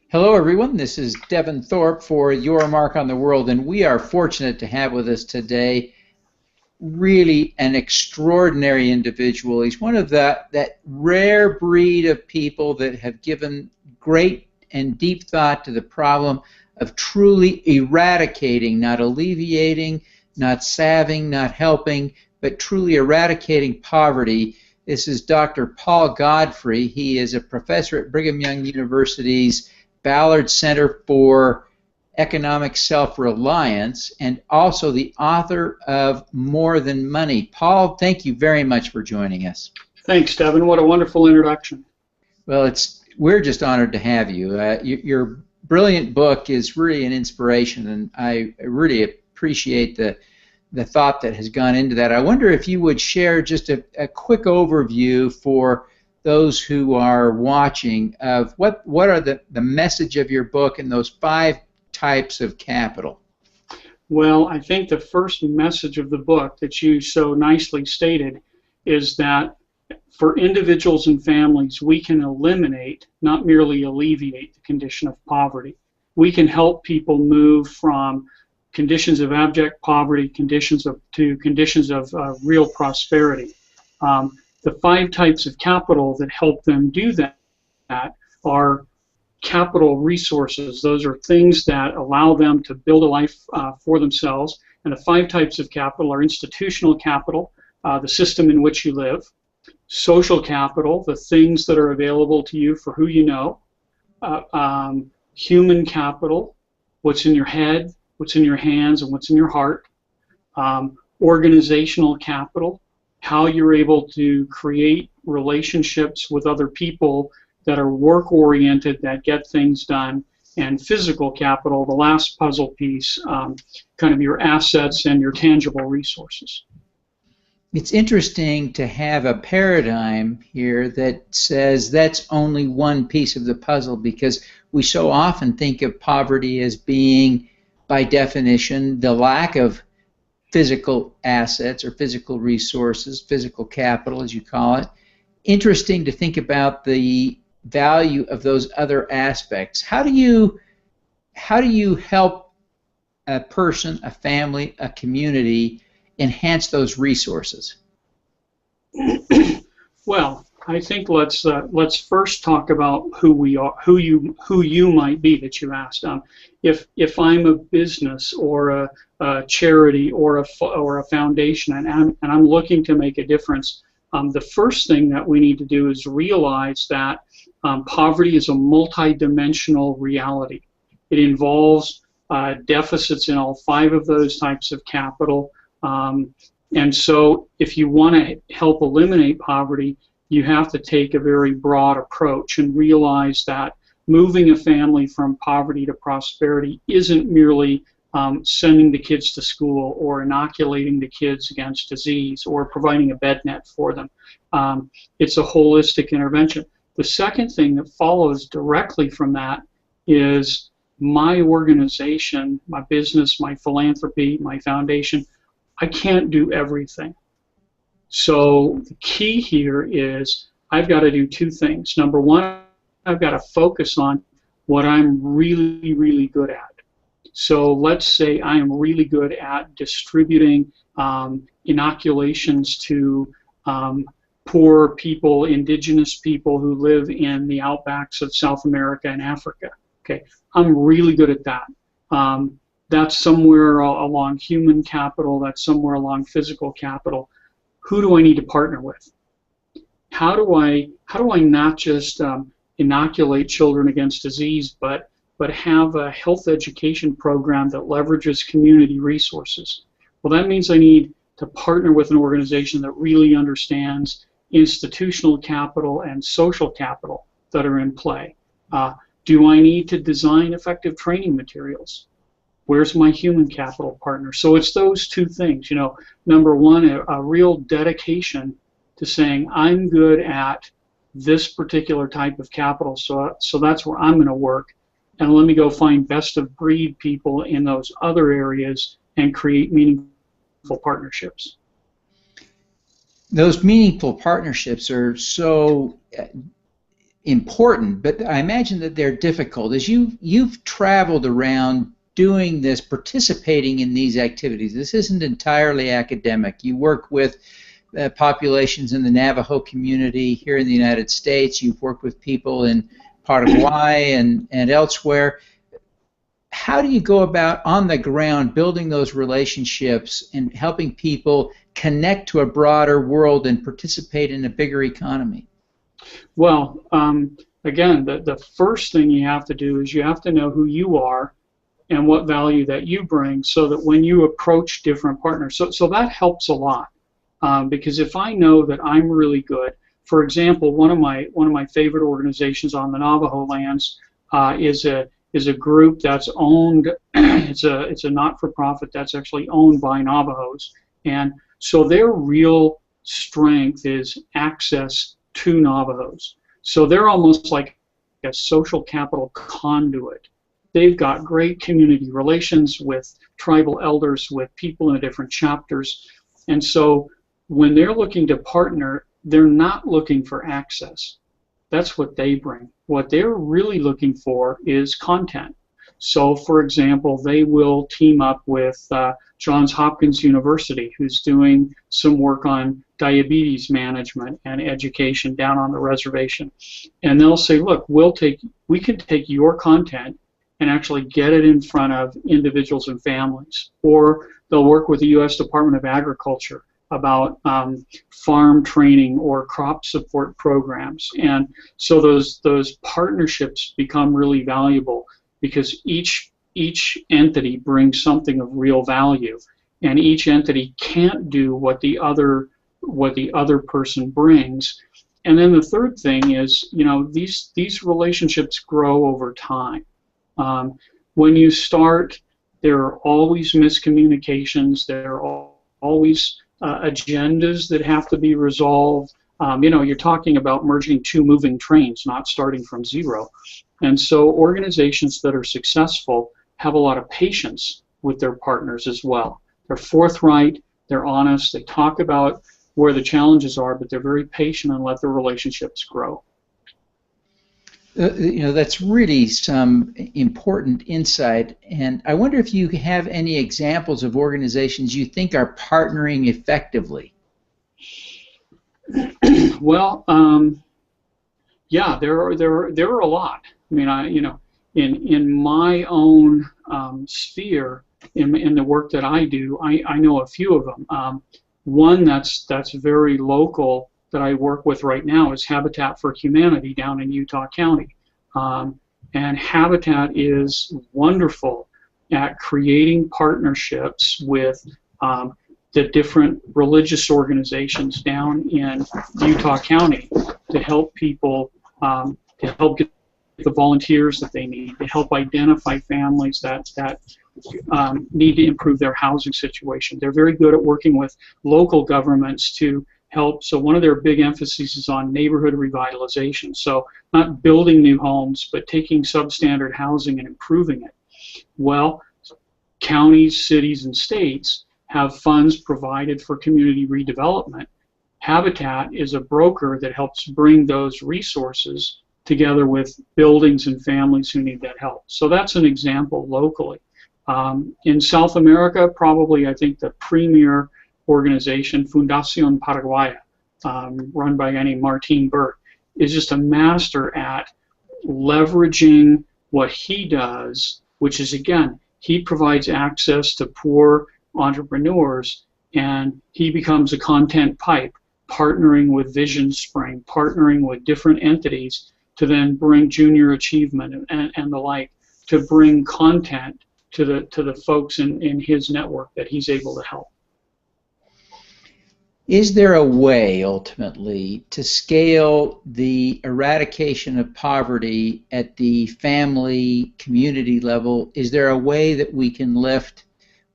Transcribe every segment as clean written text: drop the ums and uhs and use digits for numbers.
Hello, everyone. This is Devin Thorpe for Your Mark on the World, and we are fortunate to have with us today really an extraordinary individual. He's one of that rare breed of people that have given great and deep thought to the problem of truly eradicating, not alleviating, not salving, not helping, but truly eradicating poverty. This is Dr. Paul Godfrey. He is a professor at Brigham Young University's Ballard Center for Economic Self-Reliance, and also the author of More Than Money. Paul, thank you very much for joining us. Thanks, Devin. What a wonderful introduction. Well, we're just honored to have you. Your brilliant book is really an inspiration, and I really appreciate the thought that has gone into that. I wonder if you would share just a quick overview for those who are watching of what are the message of your book and those 5 types of capital. Well, I think the first message of the book that you so nicely stated is that for individuals and families, we can eliminate, not merely alleviate, the condition of poverty. We can help people move from conditions of abject poverty to conditions of real prosperity. The 5 types of capital that help them do that are capital resources. Those are things that allow them to build a life for themselves. And the 5 types of capital are institutional capital, the system in which you live; social capital, the things that are available to you for who you know; human capital, what's in your head, what's in your hands, and what's in your heart; organizational capital, how you're able to create relationships with other people that are work-oriented, that get things done; and physical capital, the last puzzle piece, kind of your assets and your tangible resources. It's interesting to have a paradigm here that says that's only one piece of the puzzle, because we so often think of poverty as being, by definition, the lack of physical assets or physical resources, physical capital as you call it. Interesting to think about the value of those other aspects. How do you help a person, a family, a community enhance those resources? Well, I think let's first talk about who we are, who you might be that you asked. If I'm a business or a charity or a foundation, and I'm looking to make a difference, the first thing that we need to do is realize that poverty is a multidimensional reality. It involves deficits in all 5 of those types of capital, and so if you want to help eliminate poverty, you have to take a very broad approach and realize that moving a family from poverty to prosperity isn't merely sending the kids to school or inoculating the kids against disease or providing a bed net for them. It's a holistic intervention. The second thing that follows directly from that is my organization, my business, my philanthropy, my foundation. I can't do everything. So the key here is I've got to do 2 things. Number one, I've got to focus on what I'm really, really good at. So let's say I am really good at distributing inoculations to poor people, indigenous people who live in the outbacks of South America and Africa. Okay, I'm really good at that. That's somewhere along human capital, that's somewhere along physical capital. Who do I need to partner with? How do I not just inoculate children against disease, but have a health education program that leverages community resources? Well, that means I need to partner with an organization that really understands institutional capital and social capital that are in play. Do I need to design effective training materials? Where's my human capital partner? So it's those 2 things. You know, number one, a real dedication to saying I'm good at this particular type of capital, so that's where I'm going to work, and let me go find best of breed people in those other areas and create meaningful partnerships. Those meaningful partnerships are so important, but I imagine that they're difficult. As you've traveled around doing this, participating in these activities, this isn't entirely academic. You work with populations in the Navajo community here in the United States. You've worked with people in Paraguay and elsewhere. How do you go about on the ground building those relationships and helping people connect to a broader world and participate in a bigger economy? Well, again, the first thing you have to do is you have to know who you are and what value that you bring, so that when you approach different partners, so that helps a lot. Because if I know that I'm really good, for example, one of my favorite organizations on the Navajo lands is a group that's owned. It's a not-for-profit that's actually owned by Navajos, and so their real strength is access to Navajos. So they're almost like a social capital conduit. They've got great community relations with tribal elders, with people in the different chapters, and so when they're looking to partner, they're not looking for access. That's what they bring. What they're really looking for is content. So, for example, they will team up with Johns Hopkins University, who's doing some work on diabetes management and education down on the reservation. And they'll say, look, we can take your content and actually get it in front of individuals and families. Or they'll work with the U.S. Department of Agriculture about farm training or crop support programs. And so those partnerships become really valuable, because each entity brings something of real value, and each entity can't do what the other person brings. And then the third thing is, these relationships grow over time. When you start, there are always miscommunications. There are always agendas that have to be resolved. You're talking about merging two moving trains, not starting from zero. And so organizations that are successful have a lot of patience with their partners as well. They're forthright, they're honest, they talk about where the challenges are, but they're very patient and let their relationships grow. That's really some important insight, and I wonder if you have any examples of organizations you think are partnering effectively. Well, yeah, there are a lot. I mean, in my own sphere, in the work that I do, I know a few of them. One that's very local that I work with right now is Habitat for Humanity down in Utah County. And Habitat is wonderful at creating partnerships with the different religious organizations down in Utah County to help people, to help get the volunteers that they need, to help identify families that need to improve their housing situation. They're very good at working with local governments to help. So one of their big emphases is on neighborhood revitalization. So not building new homes, but taking substandard housing and improving it. Well, counties, cities, and states have funds provided for community redevelopment. Habitat is a broker that helps bring those resources together with buildings and families who need that help. So that's an example locally. In South America, probably I think the premier organization, Fundación Paraguaya, run by a guy named Martin Burt, is just a master at leveraging what he does, which is, again, he provides access to poor entrepreneurs, and he becomes a content pipe, partnering with Vision Spring, partnering with different entities to then bring junior achievement and the like, to bring content to the folks in his network that he's able to help. Is there a way, ultimately, to scale the eradication of poverty at the family, community level? Is there a way that we can lift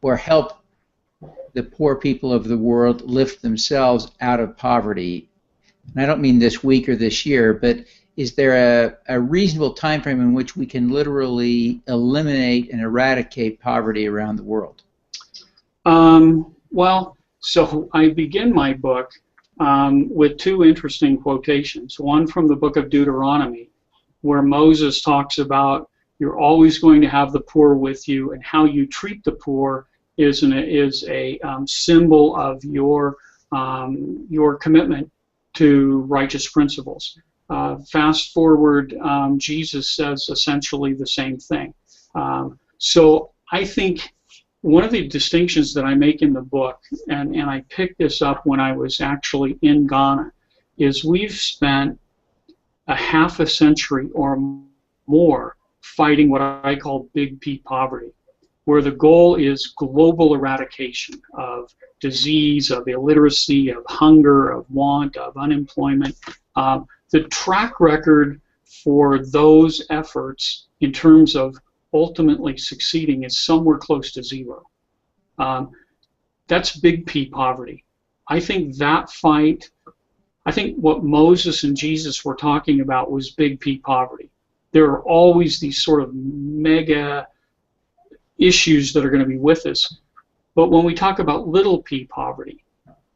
or help the poor people of the world lift themselves out of poverty? And I don't mean this week or this year, but is there a reasonable time frame in which we can literally eliminate and eradicate poverty around the world? Well, so I begin my book with two interesting quotations. One from the book of Deuteronomy, where Moses talks about you're always going to have the poor with you, and how you treat the poor is a symbol of your commitment to righteous principles. Fast forward, Jesus says essentially the same thing. So I think one of the distinctions that I make in the book, and I picked this up when I was actually in Ghana, is we've spent a half a century or more fighting what I call big P poverty, where the goal is global eradication of disease, of illiteracy, of hunger, of want, of unemployment. The track record for those efforts in terms of ultimately succeeding is somewhere close to zero. That's big P poverty. I think that fight, I think what Moses and Jesus were talking about was big P poverty. There are always these sort of mega issues that are going to be with us. But when we talk about little p poverty,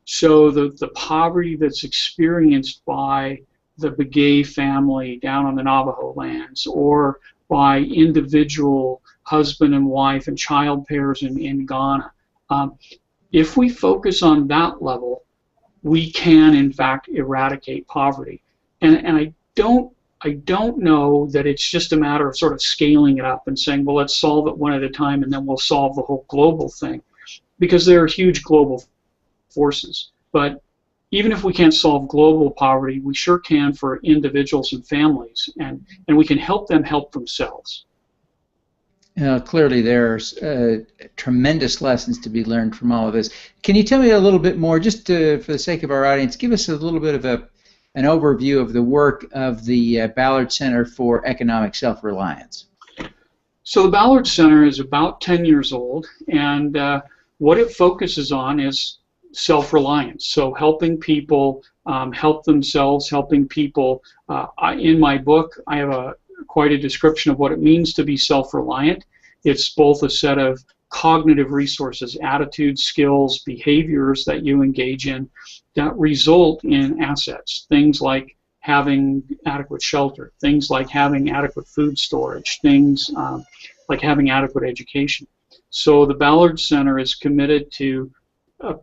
so the poverty that's experienced by the Begay family down on the Navajo lands, or by individual husband and wife and child pairs in Ghana, if we focus on that level, we can in fact eradicate poverty. And I don't know that it's just a matter of sort of scaling it up and saying, well, let's solve it one at a time and then we'll solve the whole global thing, because there are huge global forces. But even if we can't solve global poverty, we sure can for individuals and families, and we can help them help themselves. Clearly there's tremendous lessons to be learned from all of this. Can you tell me a little bit more, just for the sake of our audience, give us a little bit of an overview of the work of the Ballard Center for Economic Self-Reliance? So the Ballard Center is about 10 years old, and what it focuses on is self-reliance. So helping people help themselves, helping people. In my book, I have quite a description of what it means to be self-reliant. It's both a set of cognitive resources, attitudes, skills, behaviors that you engage in that result in assets. Things like having adequate shelter, things like having adequate food storage, things like having adequate education. So the Ballard Center is committed to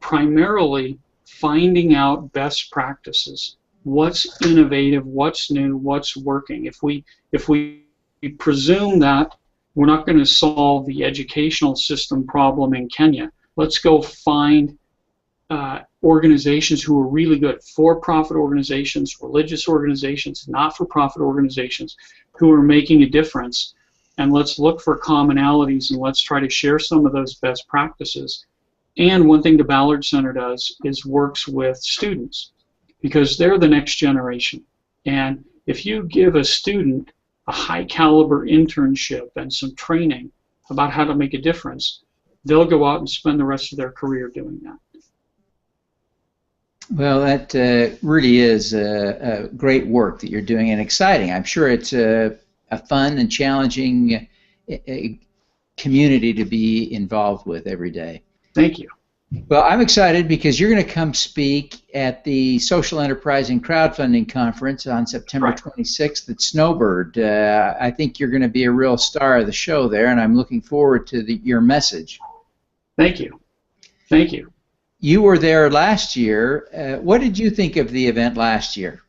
primarily finding out best practices. What's innovative, what's new, what's working. If we presume that we're not going to solve the educational system problem in Kenya, let's go find organizations who are really good, for-profit organizations, religious organizations, not-for-profit organizations who are making a difference, and let's look for commonalities and let's try to share some of those best practices. And one thing the Ballard Center does is works with students, because they're the next generation. And if you give a student a high caliber internship and some training about how to make a difference, they'll go out and spend the rest of their career doing that. Well, that really is great work that you're doing, and exciting. I'm sure it's a fun and challenging community to be involved with every day. Thank you. Well, I'm excited because you're going to come speak at the Social Enterprise and Crowdfunding Conference on September 26th at Snowbird. I think you're going to be a real star of the show there, and I'm looking forward to your message. Thank you. Thank you. You were there last year. What did you think of the event last year?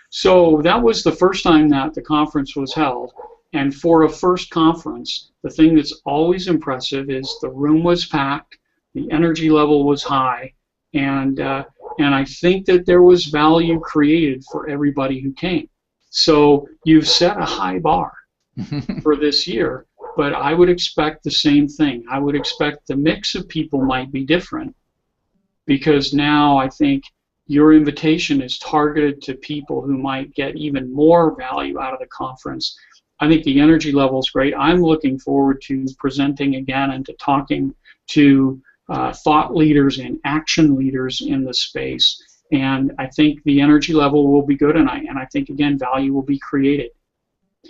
So that was the first time that the conference was held. And for a first conference, the thing that's always impressive is the room was packed, the energy level was high, and I think that there was value created for everybody who came. So you've set a high bar for this year, but I would expect the same thing. I would expect the mix of people might be different, because now I think your invitation is targeted to people who might get even more value out of the conference. I think the energy level is great. I'm looking forward to presenting again and to talking to thought leaders and action leaders in the space. And I think the energy level will be good, and I think, again, value will be created.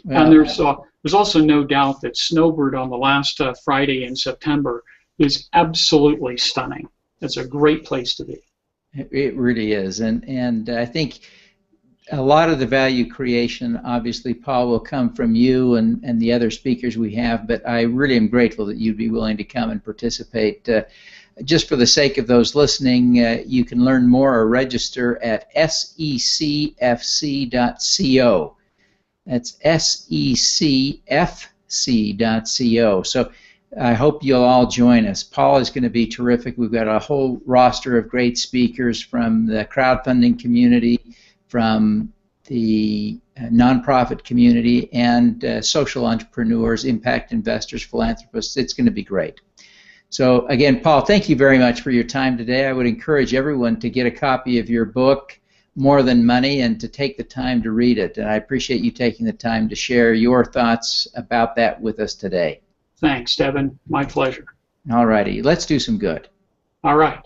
Well, and there's also no doubt that Snowbird on the last Friday in September is absolutely stunning. It's a great place to be. It really is, and I think a lot of the value creation, obviously, Paul, will come from you and the other speakers we have, but I really am grateful that you'd be willing to come and participate. Just for the sake of those listening, you can learn more or register at secfc.co. That's secfc.co. So I hope you'll all join us. Paul is going to be terrific. We've got a whole roster of great speakers from the crowdfunding community, from the nonprofit community, and social entrepreneurs, impact investors, philanthropists. It's going to be great. So again, Paul, thank you very much for your time today. I would encourage everyone to get a copy of your book, More Than Money, and to take the time to read it. And I appreciate you taking the time to share your thoughts about that with us today. Thanks, Devin. My pleasure. All righty. Let's do some good. All right.